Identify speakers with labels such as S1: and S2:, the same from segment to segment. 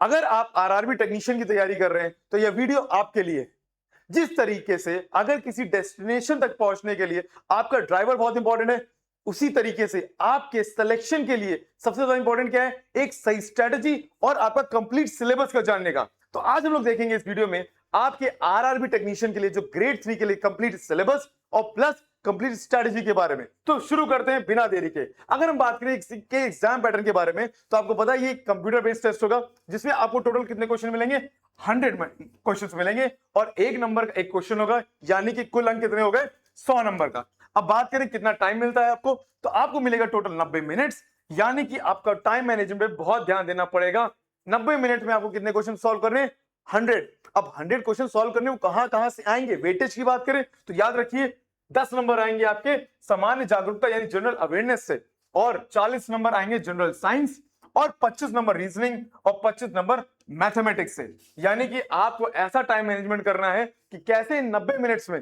S1: अगर आप RRB technician की तैयारी कर रहे हैं तो यह वीडियो आपके लिए। जिस तरीके से अगर किसी डेस्टिनेशन तक पहुंचने के लिए आपका ड्राइवर बहुत इंपॉर्टेंट है, उसी तरीके से आपके सिलेक्शन के लिए सबसे ज्यादा इंपॉर्टेंट क्या है, एक सही स्ट्रेटजी और आपका कंप्लीट सिलेबस का जानने का। तो आज हम लोग देखेंगे इस वीडियो में आपके आरआरबी टेक्नीशियन के लिए जो ग्रेड 3 के लिए कंप्लीट सिलेबस और प्लस कंप्लीट स्ट्रेटजी के बारे में। तो शुरू करते हैं बिना देरी के। अगर हम बात करें के एग्जाम पैटर्न के बारे में, तो आपको पता है ये कंप्यूटर बेस्ड टेस्ट होगा जिसमें आपको टोटल कितने क्वेश्चन मिलेंगे, 100 क्वेश्चन मिलेंगे और एक नंबर का एक क्वेश्चन होगा, यानी कि कुल अंक कितने हो गए, 100 नंबर का। अब बात करें कितना टाइम मिलता है आपको, तो आपको मिलेगा टोटल 90 मिनट्स, यानी कि आपका टाइम मैनेजमेंट पे बहुत ध्यान देना पड़ेगा। 90 मिनट में आपको कितने क्वेश्चन सॉल्व करने, 100। अब 100 क्वेश्चन सॉल्व करने को कहां से आएंगे, वेटेज की बात करें तो याद रखिए 10 नंबर आएंगे आपके सामान्य जागरूकता यानी जनरल अवेयरनेस से, और 40 नंबर आएंगे जनरल साइंस, और 25 नंबर रीजनिंग और 25 नंबर मैथमेटिक्स से। यानी कि आपको ऐसा टाइम मैनेजमेंट करना है कि कैसे 90 मिनट्स में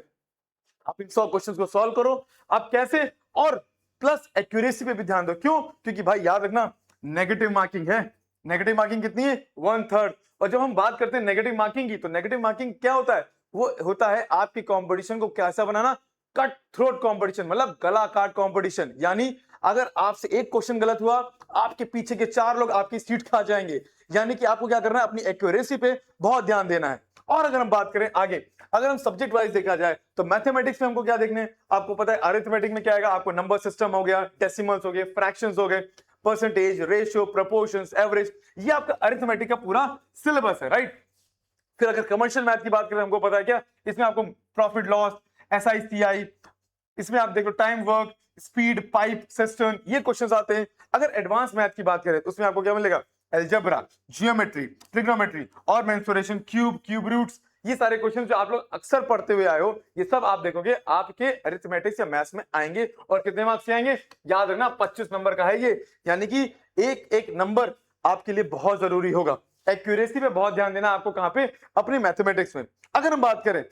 S1: आप इन 100 क्वेश्चंस को सॉल्व करो, आप कैसे, और प्लस एक्यूरेसी पे भी ध्यान दो। क्यों? क्योंकि भाई याद रखना नेगेटिव मार्किंग है। नेगेटिव मार्किंग कितनी है, 1/3। और जब हम बात करते हैं नेगेटिव मार्किंग की, तो नेगेटिव मार्किंग क्या होता है, वो होता है आपकी कंपटीशन को कैसा बनाना, कट थ्रोट कंपटीशन, मतलब गला काट कंपटीशन। यानी अगर आपसे एक क्वेश्चन गलत हुआ, आपके पीछे के 4 लोग आपकी सीट खा जाएंगे। यानी कि आपको क्या करना है, अपनी एक्यूरेसी पे बहुत ध्यान देना है। और अगर हम बात करें आगे, अगर हम सब्जेक्ट वाइज देखा जाए तो मैथमेटिक्स में हमको क्या देखने हैं, आपको पता है अरिथमेटिक में क्या आएगा, आपको नंबर सिस्टम हो गया, डेसिमल्स हो गए, फ्रैक्शंस हो गए, परसेंटेज, रेशियो, प्रोपोर्शंस, एवरेज, ये आपका अरिथमेटिक का पूरा सिलेबस है, राइट। फिर अगर कमर्शियल मैथ की बात करें, हमको पता है क्या, इसमें आपको प्रॉफिट लॉस, एसआईसीआई, इसमें आप देखो time work, speed, pipe, system, ये क्वेश्चंस आते हैं। अगर एडवांस मैथ की बात करें तो उसमें आपको क्या मिलेगा, अलजेब्रा, जियोमेट्री, ट्रिग्नोमेट्री और मेंसुरेशन, क्यूब रूट्स, ये सारे क्वेश्चन जो आप लोग अक्सर पढ़ते हुए आए हो, ये सब आप देखोगे आपके अरिथमेटिक्स या मैथ्स में आएंगे। और कितने मार्क्स से आएंगे, याद रखना 25 नंबर का है ये, यानी कि एक एक नंबर आपके लिए बहुत जरूरी होगा। एक्यूरेसी पे बहुत ध्यान देना आपको, कहां पे, अपने मैथमेटिक्स में। अगर हम बात करें,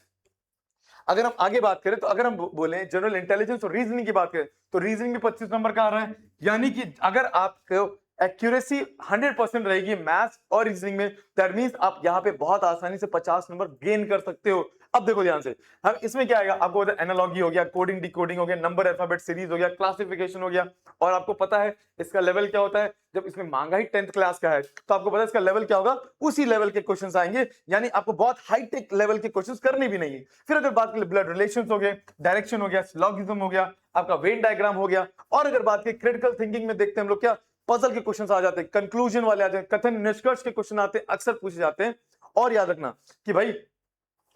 S1: अगर हम आगे बात करें, तो अगर हम बोले जनरल इंटेलिजेंस और रीजनिंग की बात करें, तो रीजनिंग में 25 नंबर का आ रहा है। यानी कि अगर आपको एक्यूरेसी 100% रहेगी मैथ्स और रीजनिंग में, दैट मींस आप यहां पे बहुत आसानी से 50 नंबर गेन कर सकते हो। अब देखो ध्यान से, हम इसमें क्या आएगा, आपको एनालॉजी हो गया, कोडिंग डिकोडिंग हो गया, नंबर अल्फाबेट सीरीज हो गया, क्लासिफिकेशन हो गया। और आपको पता है इसका लेवल क्या होता है, जब इसमें मांगा ही 10th क्लास का है, तो आपको पता है इसका लेवल क्या होगा, उसी लेवल के क्वेश्चंस आएंगे। यानी आपको बहुत हाईटेक लेवल के क्वेश्चंस करने भी नहीं है। फिर अगर बात करें ब्लड रिलेशंस हो गए, डायरेक्शन हो गया, सिलोगिज्म हो गया, आपका वेन डायग्राम हो गया। और अगर बात करें क्रिटिकल थिंकिंग में, देखते हैं हम लोग क्या, पजल के क्वेश्चंस आ जाते हैं, कंक्लूजन वाले आ जाते हैं, कथन निष्कर्ष के क्वेश्चन आते हैं, अक्सर पूछे जाते हैं। और याद रखना कि भाई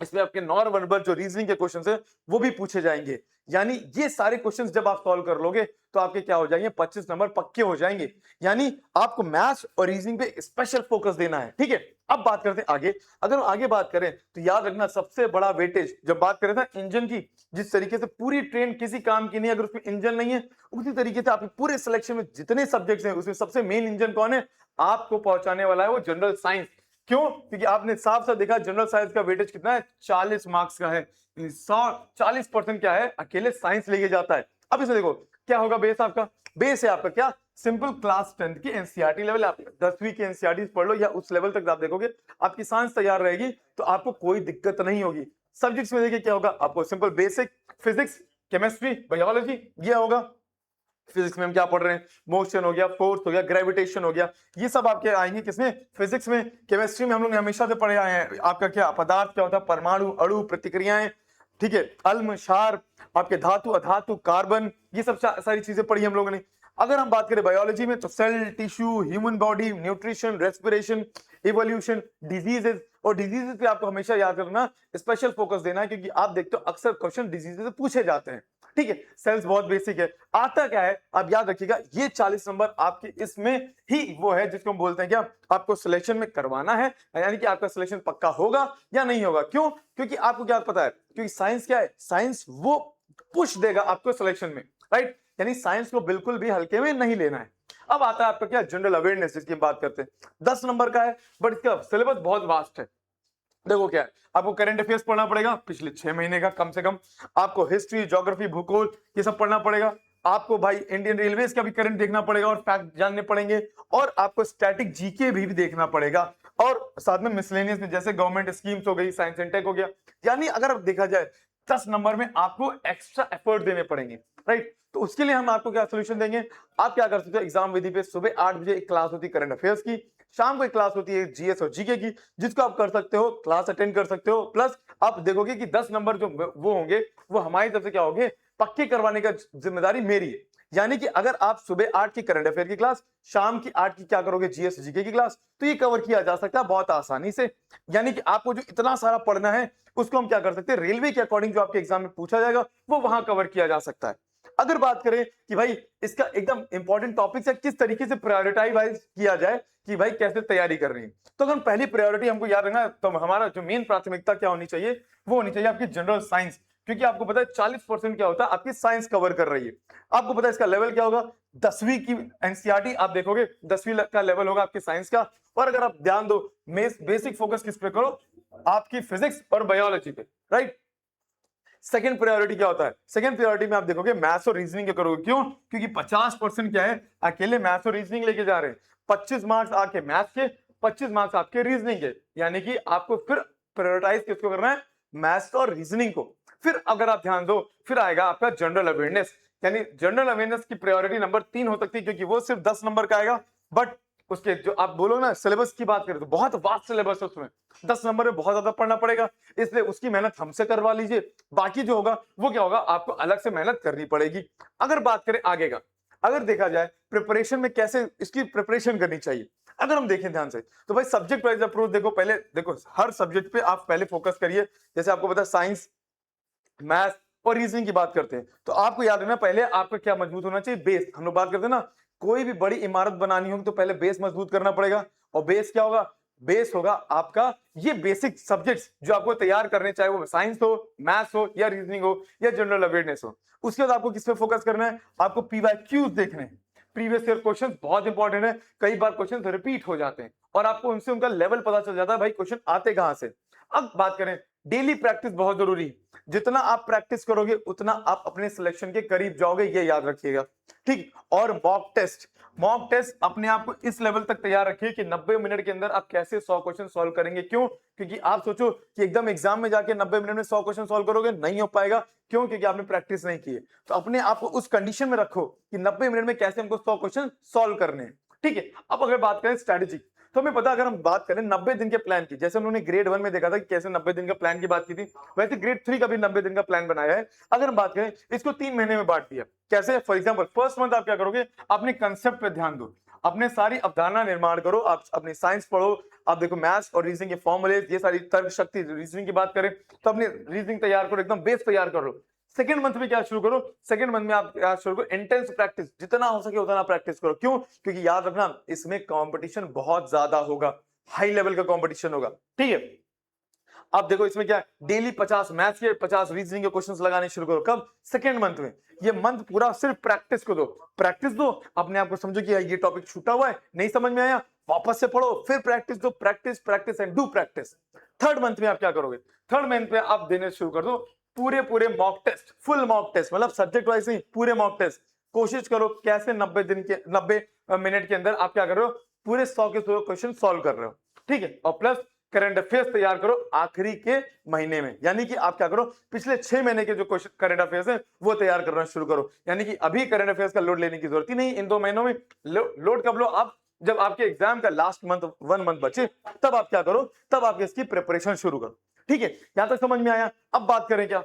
S1: इसमें आपके नॉन वर्बल जो रीजनिंग के क्वेश्चंस हैं वो भी पूछे जाएंगे। यानी ये सारे क्वेश्चंस जब आप सॉल्व कर लोगे तो आपके क्या हो जाएंगे, 25 नंबर पक्के हो जाएंगे। यानी आपको मैथ्स और रीजनिंग पे स्पेशल फोकस देना है, ठीक है। अब बात करते हैं आगे। अगर हम आगे बात करें तो याद रखना सबसे बड़ा वेटेज, जब बात करें था इंजन की, जिस तरीके से पूरी ट्रेन किसी काम की नहीं अगर उसमें इंजन नहीं है, उसी तरीके से आपके पूरे सिलेक्शन में जितने सब्जेक्ट्स हैं उसमें सबसे मेन इंजन कौन है, आपको पहुंचाने वाला है वो जनरल साइंस। क्यों? क्योंकि आपने साफ साफ देखा जनरल साइंस का वेटेज कितना है, 40 मार्क्स का है। 40% क्या है, अकेले साइंस लेके जाता है। अब इसे देखो क्या होगा, बेस आपका, बेस है आपका क्या, सिंपल क्लास 10th की एनसीईआरटी लेवल, आप 10वीं की एनसीईआरटी पढ़ लो या उस लेवल तक आप देखोगे, आपकी साइंस तैयार रहेगी तो आपको कोई दिक्कत नहीं होगी। सब्जेक्ट्स में देखिए क्या होगा, आपको simple basic physics, chemistry, biology, ये होगा। फिजिक्स में हम क्या पढ़ रहे हैं, मोशन हो गया, फोर्स हो गया, ग्रेविटेशन हो गया, ये सब आपके आएंगे किसमें, फिजिक्स में। केमिस्ट्री में हम लोग हमेशा से पढ़े आए हैं, आपका क्या पदार्थ क्या होता है, परमाणु, अणु, प्रतिक्रियाएं, ठीक है, अल्म, क्षार, आपके धातु, अधातु, कार्बन, ये सब सारी चीजें पढ़ी हम लोगों ने। अगर हम बात करें बायोलॉजी में, तो cell, tissue, human body, nutrition, respiration, evolution, diseases. और डिजीजेस पे आपको हमेशा याद रखना, स्पेशल फोकस देना है, क्योंकि आप देखते हो अक्सर क्वेश्चन डिजीजेस से पूछे जाते हैं, ठीक है। सेल्स बहुत बेसिक है। आता क्या है, आप याद रखिएगा, ये 40 नंबर आपके इसमें ही वो है जिसको हम बोलते हैं क्या, आपको सिलेक्शन में करवाना है, यानी कि आपका सिलेक्शन पक्का होगा या नहीं होगा। क्यों? क्योंकि आपको क्या पता है, क्योंकि साइंस क्या है, साइंस वो पुश देगा आपको सिलेक्शन में, राइट। यानी साइंस को बिल्कुल भी हल्के में नहीं लेना है। अब आता है आपका क्या, जनरल अवेयरनेस, जिसकी बात करते हैं, 10 नंबर का है, बट इसका सिलेबस बहुत वास्ट है। देखो क्या है, आपको करंट अफेयर्स पढ़ना पड़ेगा पिछले 6 महीने का कम से कम, आपको हिस्ट्री, ज्योग्राफी, भूगोल, ये सब पढ़ना पड़ेगा। आपको भाई इंडियन रेलवेज का भी करंट देखना पड़ेगा और फैक्ट जानने पड़ेंगे, और आपको स्टैटिक जीके भी देखना पड़ेगा। और साथ में मिसलेनियस में जैसे गवर्नमेंट स्कीम्स हो गई, साइंस एंड टेक हो गया। यानी अगर अब देखा जाए 10 नंबर में आपको एक्स्ट्रा एफर्ट देने पड़ेंगे, राइट। तो उसके लिए हम आपको क्या सोल्यूशन देंगे, आप क्या कर सकते हो, एग्जाम विधि पे सुबह 8 बजे एक क्लास होती है करंट अफेयर्स की, शाम को एक क्लास होती है जीएस और जीके की, जिसको आप कर सकते हो, क्लास अटेंड कर सकते हो। प्लस आप देखोगे कि 10 नंबर जो वो होंगे वो हमारी तरफ से क्या होंगे, पक्के करवाने का जिम्मेदारी मेरी है। यानी कि अगर आप सुबह 8 की करंट अफेयर की क्लास, शाम की 8 की क्या करोगे, जीएस जीके की क्लास, तो ये कवर किया जा सकता है बहुत आसानी से। यानी कि आपको जो इतना सारा पढ़ना है उसको हम क्या कर सकते हैं, रेलवे के अकॉर्डिंग जो आपके एग्जाम में पूछा जाएगा वो वहां कवर किया जा सकता है। अगर बात करें कि भाई इसका एकदम इंपॉर्टेंट टॉपिक है, किस तरीके से प्रायोरिटाइज किया जाए कि भाई कैसे तैयारी कर रही है, तो अगर पहली प्रायोरिटी हमको याद रखना, तो हमारा जो मेन प्राथमिकता क्या होनी चाहिए, वो होनी चाहिए आपकी जनरल साइंस। क्योंकि आपको पता है 40% क्या होता है आपकी साइंस कवर कर रही है। आपको पता है इसका लेवल क्या होगा, 10वीं की एनसीईआरटी आप देखोगे 10वीं का लेवल होगा आपकी साइंस का। और अगर आप ध्यान दो, बेसिक फोकस किस पे करो, आपकी फिजिक्स और बायोलॉजी पे, राइट। सेकंड प्रायोरिटी क्या होता है, सेकंड प्रायोरिटी में आप देखोगे मैथ्स और रीजनिंग करोगे। क्यों, क्योंकि 50% क्या है, अकेले मैथ्स और रीजनिंग लेके जा रहे हैं। 25 मार्क्स आपके मैथ्स के, 25 मार्क्स आपके रीजनिंग के। यानी कि आपको फिर प्रायोरिटाइज किसको करना है, मैथ्स और रीजनिंग को। फिर अगर आप ध्यान दो, फिर आएगा आपका जनरल अवेयरनेस। यानी जनरल अवेयरनेस की प्रायोरिटी नंबर 3 हो सकती है, क्योंकि वो सिर्फ 10 नंबर का आएगा। बट उसके जो आप बोलो ना सिलेबस की बात करें तो बहुत वास्ट सिलेबस है, उसमें 10 नंबर में बहुत ज्यादा पढ़ना पड़ेगा, इसलिए उसकी मेहनत हमसे करवा लीजिए। बाकी जो होगा वो क्या होगा, आपको अलग से मेहनत करनी पड़ेगी। अगर बात करें आगे का, अगर देखा जाए प्रिपरेशन में कैसे इसकी प्रिपरेशन करनी चाहिए, अगर हम देखें ध्यान से, तो भाई सब्जेक्ट वाइज अप्रोच देखो। पहले देखो हर सब्जेक्ट पे आप पहले फोकस करिए। जैसे आपको पता है साइंस, मैथ और रीजनिंग की बात करते हैं, तो आपको याद रखना पहले आपका क्या मजबूत होना चाहिए, बेस। हम लोग बात करते हैं ना, कोई भी बड़ी इमारत बनानी होगी तो पहले बेस मजबूत करना पड़ेगा। और बेस क्या होगा, बेस होगा आपका ये बेसिक सब्जेक्ट्स जो आपको तैयार करने, चाहे वो साइंस हो, मैथ्स हो या रीजनिंग हो या जनरल अवेयरनेस हो। उसके बाद आपको किस पे फोकस करना है, आपको पीवाईक्यूज देखने हैं। प्रीवियस ईयर क्वेश्चन बहुत इंपॉर्टेंट है, कई बार क्वेश्चन रिपीट हो जाते हैं और आपको उनसे उनका लेवल पता चल जाता है, भाई क्वेश्चन आते कहां से। अब बात करें, डेली प्रैक्टिस बहुत जरूरी है। जितना आप प्रैक्टिस करोगे उतना आप अपने सिलेक्शन के करीब जाओगे, ये याद रखिएगा, ठीक। और मॉक टेस्ट, मॉक टेस्ट अपने आप को इस लेवल तक तैयार रखिए कि 90 मिनट के अंदर आप कैसे 100 क्वेश्चन सॉल्व करेंगे। क्यों, क्योंकि आप सोचो कि एकदम एग्जाम में जाके 90 मिनट में 100 क्वेश्चन सॉल्व करोगे, नहीं हो पाएगा। क्यों, क्योंकि आपने प्रैक्टिस नहीं की है। तो अपने आप को उस कंडीशन में रखो कि 90 मिनट में कैसे हमको 100 क्वेश्चन सॉल्व करने हैं, ठीक है। अब अगर बात करें स्ट्रेटेजी, तो हमें पता, अगर हम बात करें 90 दिन के प्लान की, जैसे उन्होंने ग्रेड 1 में देखा था कि कैसे 90 दिन का प्लान की बात की थी, वैसे ग्रेड 3 का भी 90 दिन का प्लान बनाया है। अगर हम बात करें, इसको 3 महीने में बांट दिया। कैसे, फॉर एग्जांपल फर्स्ट मंथ आप क्या करोगे, अपने कंसेप्ट पे ध्यान दो, अपने सारी अवधारणा निर्माण करो, आप अपनी साइंस पढ़ो। आप देखो मैथ्स और रीजनिंग के फॉर्मूले, ये सारी तर्क शक्ति रीजनिंग की बात करें तो अपनी रीजनिंग तैयार करो, एकदम बेस तैयार करो। सेकंड मंथ में क्या शुरू करो, सेकंड मंथ में आप क्या शुरू करो, इंटेंस प्रैक्टिस, जितना हो सके उतना प्रैक्टिस करो। क्यों, क्योंकि याद रखना इसमें कंपटीशन बहुत ज्यादा होगा, हाई लेवल का कंपटीशन होगा, ठीक है। आप देखो इसमें क्या है, डेली 50 मैथ्स के 50 रीजनिंग के क्वेश्चंस लगाने शुरू करो। कब, सेकंड मंथ में। ये मंथ पूरा सिर्फ प्रैक्टिस को दो, प्रैक्टिस दो, अपने आप को समझो कि ये टॉपिक छूटा हुआ है, नहीं समझ में आया, वापस से पढ़ो, फिर प्रैक्टिस दो, practice practice and do practice. Third month में आप क्या करोगे, थर्ड मंथ में आप देने शुरू कर दो पूरे पूरे mock test, full mock test, मतलब सब्जेक्ट वाइज नहीं, पूरे मॉक टेस्ट। कोशिश करो कैसे 90 दिन के 90 मिनट के अंदर आप क्या कर रहे हो, पूरे 100 के 100 क्वेश्चन सॉल्व कर रहे हो, ठीक है। और प्लस करंट अफेयर्स तैयार करो आखिरी के महीने में, यानी कि आप क्या करो, पिछले 6 महीने के जो क्वेश्चन करंट अफेयर्स है वो तैयार करना शुरू करो। यानी कि अभी करंट अफेयर्स का लोड लेने की जरूरत ही नहीं, इन 2 महीनों में लोड कब लो, आप जब आपके एग्जाम का लास्ट मंथ 1 मंथ बचे, तब आप क्या करो, तब आप इसकी प्रिपरेशन शुरू करो, ठीक है। यहां तक समझ में आया। अब बात करें क्या,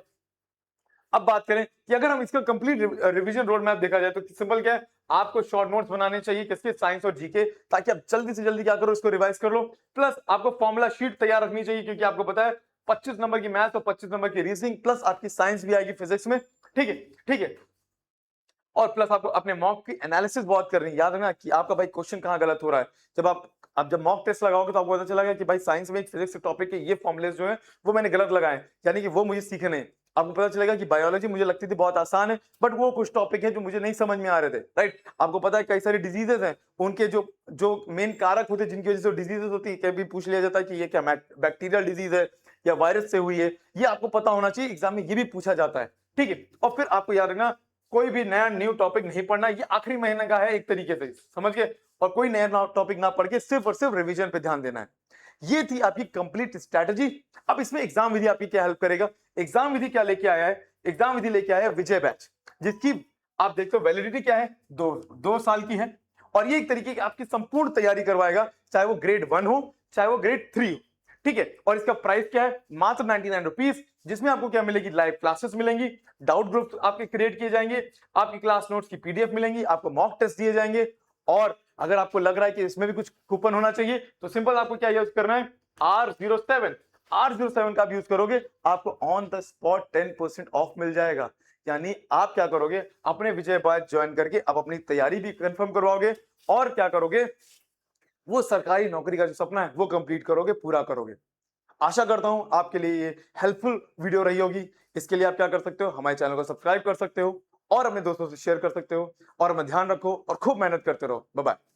S1: अब बात करें कि अगर हम इसका कंप्लीट रिवीजन रोड मैप देखा जाए तो सिंपल क्या है, आपको शॉर्ट नोट्स बनाने चाहिए किसके, साइंस और जीके, ताकि आप जल्दी से जल्दी क्या करो, इसको रिवाइज कर लो। प्लस आपको फॉर्मूला शीट तैयार रखनी चाहिए, क्योंकि आपको पता है 25 नंबर की मैथ्स और 25 नंबर की रीजनिंग, प्लस आपकी साइंस भी आएगी फिजिक्स में, ठीक है, ठीक है। और प्लस आपको अपने मॉक की एनालिसिस बहुत करनी है। याद रखना कि आपका भाई क्वेश्चन कहां गलत हो रहा है। जब आप जब मॉक टेस्ट लगाओगे तो आपको पता चलेगा कि भाई साइंस में एक फिजिक्स टॉपिक के ये फॉर्मुलेस जो है वो मैंने गलत लगाए, यानी कि वो मुझे सीखने हैं। आपको पता चलेगा कि बायोलॉजी मुझे लगती थी बहुत आसान है, बट वो कुछ टॉपिक है जो मुझे नहीं समझ में आ रहे थे, राइट। आपको पता है कई सारी डिजीजेस हैं, उनके जो जो मेन कारक होते हैं जिनकी वजह से डिजीजेस होती है, कभी पूछ लिया जाता है कि ये क्या बैक्टीरियल डिजीज है या वायरस से हुई है, ये आपको पता होना चाहिए, एग्जाम में ये भी पूछा जाता है, ठीक है। और फिर आपको याद रखना कोई भी नया न्यू टॉपिक नहीं पढ़ना, ये आखिरी महीने का है एक तरीके से, समझ गए। और कोई नया टॉपिक ना पढ़ के सिर्फ और सिर्फ रिवीजन पे ध्यान देना है। ये थी आपकी कंप्लीट स्ट्रैटेजी। अब इसमें एग्जाम विधि आपकी क्या हेल्प करेगा? एग्जाम विधि क्या लेके आया है? एग्जाम विधि लेके आया है विजय बैच, जिसकी आप देखते हो वैलिडिटी क्या है, 2 साल की है। और ये एक तरीके की आपकी संपूर्ण तैयारी करवाएगा, चाहे वो ग्रेड 1 हो चाहे वो ग्रेड 3 हो, ठीक है। और इसका प्राइस क्या है? मात्र 99 रुपीज, जिसमें आपको क्या मिलेगी? लाइव क्लासेस मिलेंगी, डाउट ग्रुप आपके क्रिएट किए जाएंगे, आपकी क्लास नोट्स की पीडीएफ मिलेंगी, आपको मॉक टेस्ट दिए जाएंगे। और अगर आपको लग रहा है कि इसमें भी कुछ कूपन होना चाहिए तो सिंपल आपको क्या यूज करना है? R07 का आप यूज करोगे, आपको ऑन द स्पॉट 10% ऑफ मिल जाएगा। यानी आप क्या करोगे? अपने विजय बैच ज्वाइन करके आप अपनी तैयारी भी कंफर्म करवाओगे और क्या करोगे? वो सरकारी नौकरी का जो सपना है वो कंप्लीट करोगे, पूरा करोगे। आशा करता हूं आपके लिए ये हेल्पफुल वीडियो रही होगी। इसके लिए आप क्या कर सकते हो? हमारे चैनल को सब्सक्राइब कर सकते हो और अपने दोस्तों से शेयर कर सकते हो। और अपना ध्यान रखो और खूब मेहनत करते रहो। Bye bye.